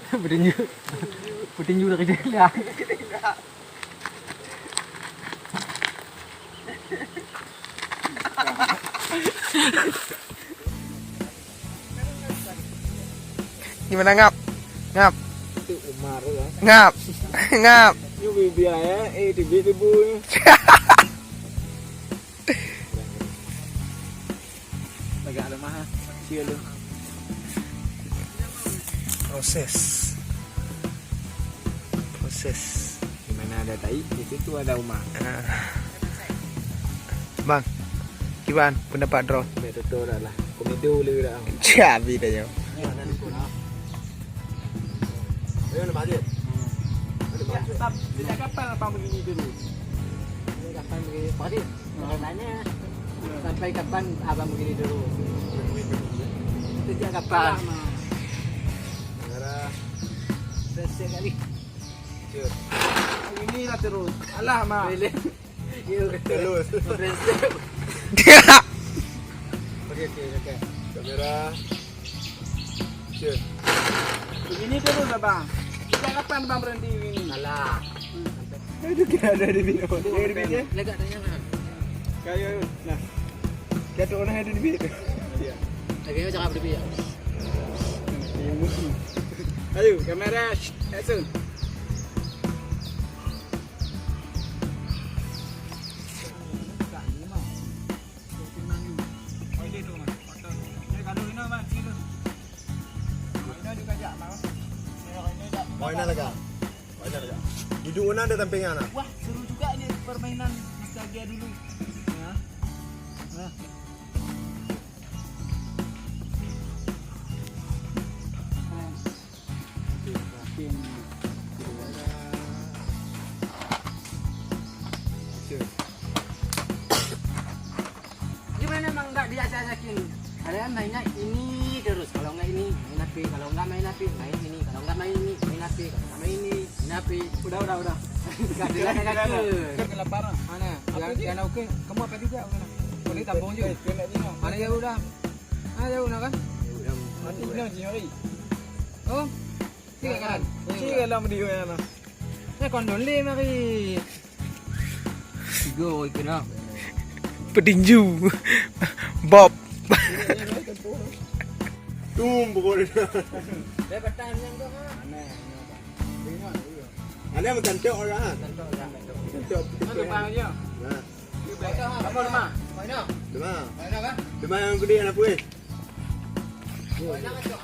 Petinju. Petinju dari jendela. Gimana ngap? Ngap. Itu Umar ya. Ngap. Ngap. Ini bibi ya, di ibu. Agak lemah. Sia lu. Proses. Di mana ada tai, di situ ada Umar. Bang, gimana pendapat drone? Betul dah lah. Komedi dulu dah. Cabi dah jauh. Ayo nak maju. Stop. Sejak kapan abang begini dulu? Sejak kapan begini? Pasti. Tanya. Sampai kapan abang begini dulu? Sejak kapan? Merah. Sejak kali. Cur. Ini lah terus. Alah mah. Terus. Prinsip. Okey. Kamera. Cur. Begini terus lah bang. Sejak kapan bang berhenti begini? Alah. Itu kira ada di video. Di video. Lega tanya kan. Kayak nah. Jatuh orang ada di video. Iya. Lagi cakap di video. Ayo kamera action. Mana lagi? Duduk mana ada tampingan nak? Wah, seru juga ini permainan nostalgia dulu. Ya. Nah. Gimana emang nggak diacak-acakin? Kalian mainnya ini terus, kalau nggak ini main HP, kalau nggak main HP main ini, kalau nggak main ini main HP, kalau nggak main ini main HP. Udah. Nggak diacak-acakin. Kelaparan. Mana? Yang oke, kamu apa juga? Boleh tampung juga. Mana ya udah? Ada udah kan? Mati bilang nyari. Oh, tiga kan? Tiga lah mesti yang mana? Kondon le mari. Tiga ikena. Petinju. Bob. Tumbuh kau dia. Dapat tanya kau mana? Ada yang cantik orang ah. Cantik. Mana panggilnya? Nah, Apa nama? Mana? demam. Mana kan? Demam yang gede anak puai. Mana kan tu?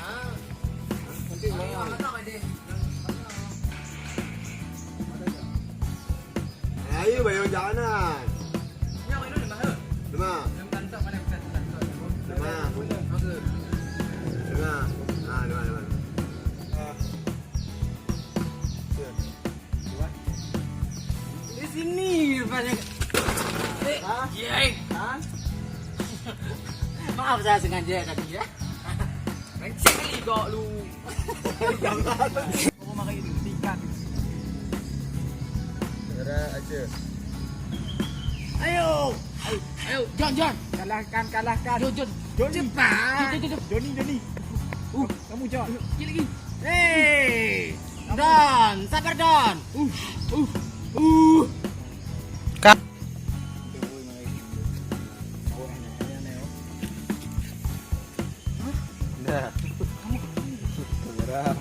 Nanti mana kan dia? Ayo bayar jalanan. Yang ini di mana? Demam. Yang kantor mana kantor? Demam. Demam. Ah, demam. Di sini banyak. Maaf saya sengaja tadi ya. Kencing kali kok lu. Aku makan itu tingkat. Kamera aja. Ayo, John. Kalahkan. John cepat. Johnny. Kamu John. Sikit lagi. Hey, Don, sabar Don. Kap. Nah. Kamera.